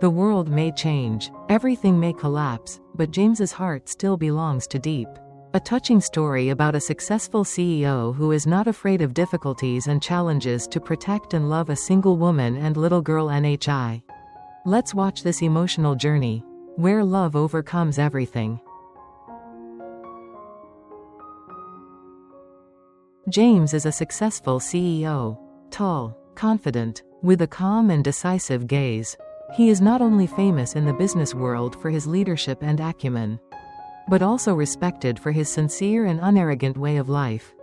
The world may change, everything may collapse, but James's heart still belongs to Diep. A touching story about a successful CEO who is not afraid of difficulties and challenges to protect and love a single woman and little girl NHI. Let's watch this emotional journey, where love overcomes everything. James is a successful CEO. Tall, confident, with a calm and decisive gaze. He is not only famous in the business world for his leadership and acumen, but also respected for his sincere and unarrogant way of life.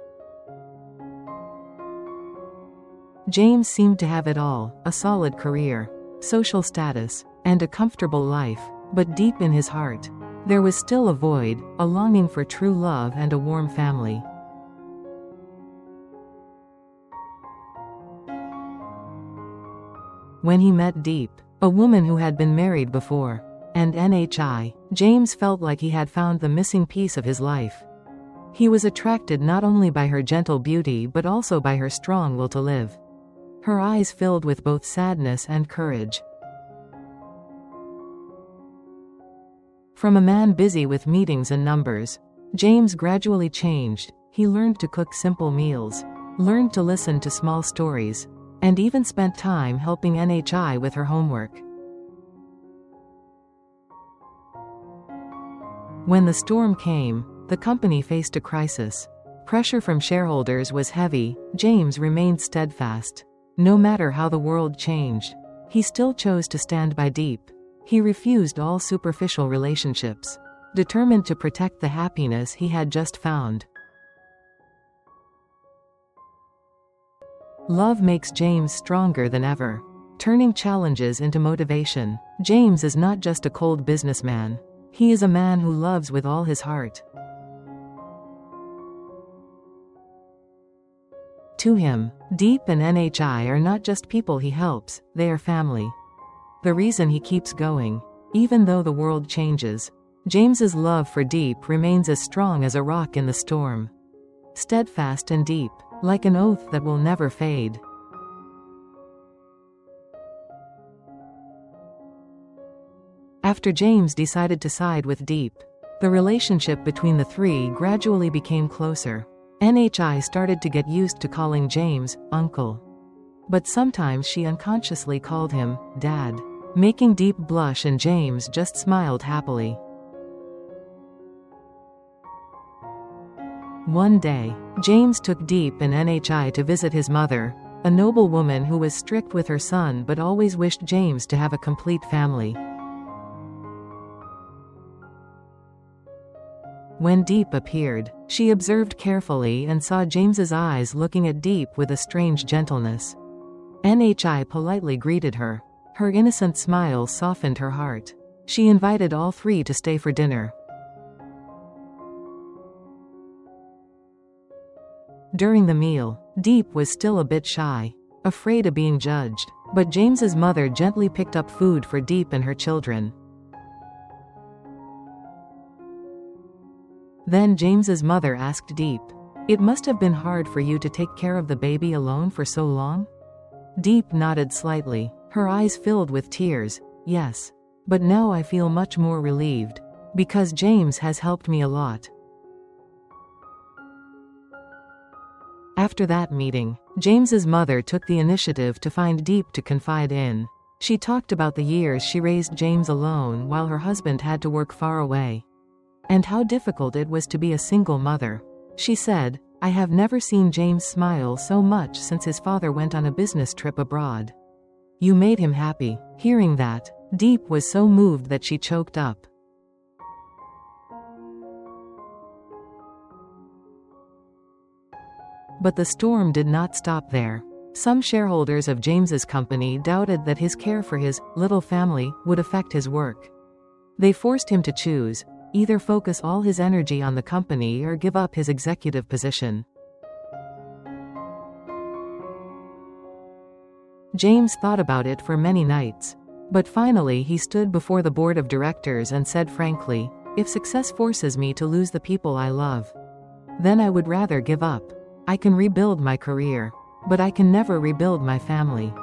James seemed to have it all: a solid career, social status, and a comfortable life. But deep in his heart, there was still a void, a longing for true love and a warm family. When he met Diep, a woman who had been married before, and NHI, James felt like he had found the missing piece of his life. He was attracted not only by her gentle beauty but also by her strong will to live. Her eyes filled with both sadness and courage. From a man busy with meetings and numbers, James gradually changed. He learned to cook simple meals, learned to listen to small stories, and even spent time helping NHI with her homework. When the storm came, the company faced a crisis. Pressure from shareholders was heavy. James remained steadfast. No matter how the world changed, he still chose to stand by Diep. He refused all superficial relationships, determined to protect the happiness he had just found. Love makes James stronger than ever, turning challenges into motivation. James is not just a cold businessman. He is a man who loves with all his heart. To him, Diep and NHI are not just people he helps, they are family. The reason he keeps going, even though the world changes. James's love for Diep remains as strong as a rock in the storm. Steadfast and deep, like an oath that will never fade. After James decided to side with Diep, the relationship between the three gradually became closer. NHI started to get used to calling James uncle, but sometimes she unconsciously called him dad, making Diep blush, and James just smiled happily. One day, James took Diep and NHI to visit his mother, a noble woman who was strict with her son but always wished James to have a complete family. When Diep appeared, she observed carefully and saw James's eyes looking at Diep with a strange gentleness. NHI politely greeted her. Her innocent smile softened her heart. She invited all three to stay for dinner. During the meal, Diep was still a bit shy, afraid of being judged, but James's mother gently picked up food for Diep and her children. Then James's mother asked Diep, "It must have been hard for you to take care of the baby alone for so long?" Diep nodded slightly, her eyes filled with tears. "Yes. But now I feel much more relieved, because James has helped me a lot." After that meeting, James's mother took the initiative to find Diep to confide in. She talked about the years she raised James alone while her husband had to work far away, and how difficult it was to be a single mother. She said, "I have never seen James smile so much since his father went on a business trip abroad. You made him happy." Hearing that, Diep was so moved that she choked up. But the storm did not stop there. Some shareholders of James's company doubted that his care for his little family would affect his work. They forced him to choose: either focus all his energy on the company or give up his executive position. James thought about it for many nights, but finally he stood before the board of directors and said frankly, "If success forces me to lose the people I love, then I would rather give up. I can rebuild my career, but I can never rebuild my family."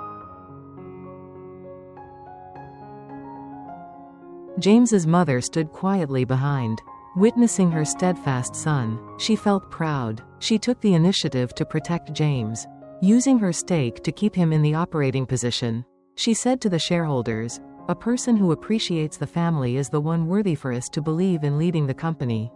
James's mother stood quietly behind. Witnessing her steadfast son, she felt proud. She took the initiative to protect James. Using her stake to keep him in the operating position, she said to the shareholders, "A person who appreciates the family is the one worthy for us to believe in leading the company."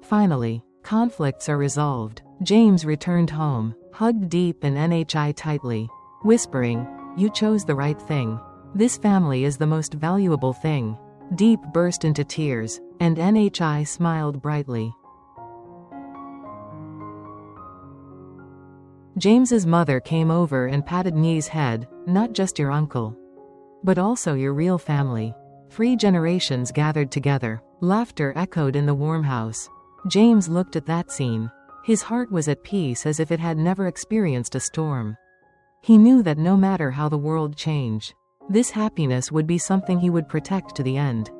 Finally, conflicts are resolved. James returned home, hugged Diep and Nhi tightly, whispering, "You chose the right thing. This family is the most valuable thing." Diep burst into tears, and Nhi smiled brightly. James's mother came over and patted Nhi's head, "Not just your uncle, but also your real family." 3 generations gathered together. Laughter echoed in the warm house. James looked at that scene. His heart was at peace as if it had never experienced a storm. He knew that no matter how the world changed, this happiness would be something he would protect to the end.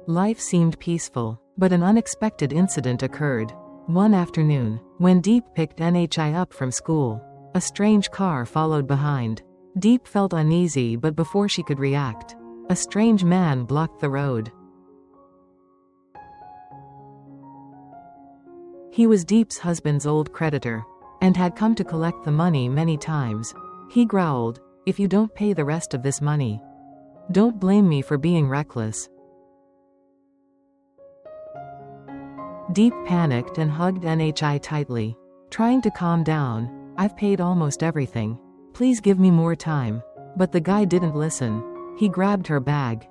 Life seemed peaceful, but an unexpected incident occurred. One afternoon, when Diep picked Nhi up from school, a strange car followed behind. Diep felt uneasy, but before she could react, a strange man blocked the road. He was Diep's husband's old creditor, and had come to collect the money many times. He growled, "If you don't pay the rest of this money, don't blame me for being reckless." Diep panicked and hugged Nhi tightly, trying to calm down. "I've paid almost everything. Please give me more time." But the guy didn't listen. He grabbed her bag.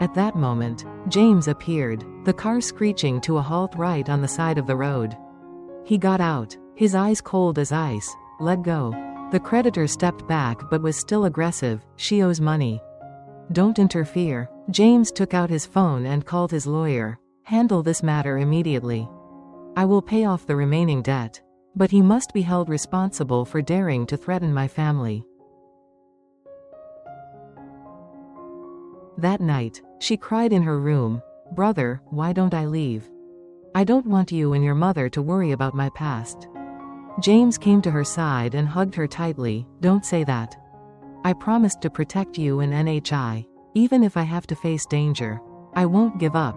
At that moment, James appeared, the car screeching to a halt right on the side of the road. He got out, his eyes cold as ice. "Let go." The creditor stepped back but was still aggressive. "She owes money. Don't interfere." James took out his phone and called his lawyer. "Handle this matter immediately. I will pay off the remaining debt, but he must be held responsible for daring to threaten my family." That night, she cried in her room, "Brother, why don't I leave? I don't want you and your mother to worry about my past." James came to her side and hugged her tightly. "Don't say that. I promised to protect you and Nhi. Even if I have to face danger, I won't give up."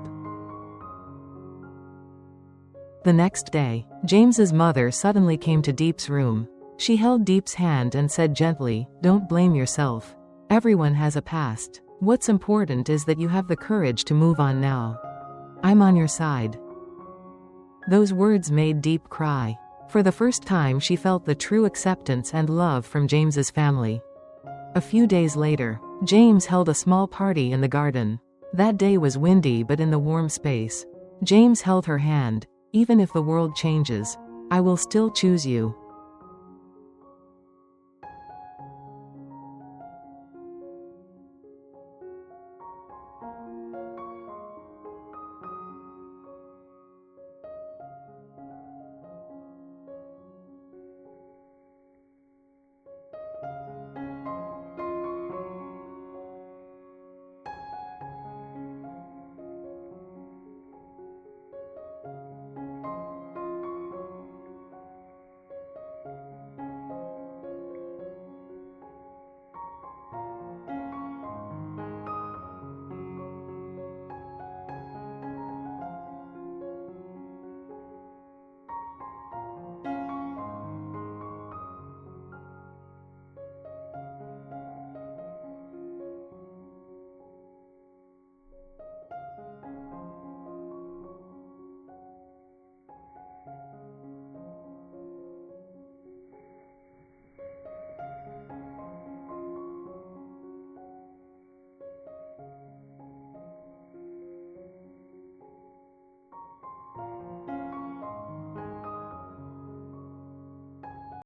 The next day, James's mother suddenly came to Diep's room. She held Diep's hand and said gently, "Don't blame yourself. Everyone has a past. What's important is that you have the courage to move on now. I'm on your side." Those words made Diep cry. For the first time she felt the true acceptance and love from James's family. A few days later, James held a small party in the garden. That day was windy, but in the warm space, James held her hand. "Even if the world changes, I will still choose you."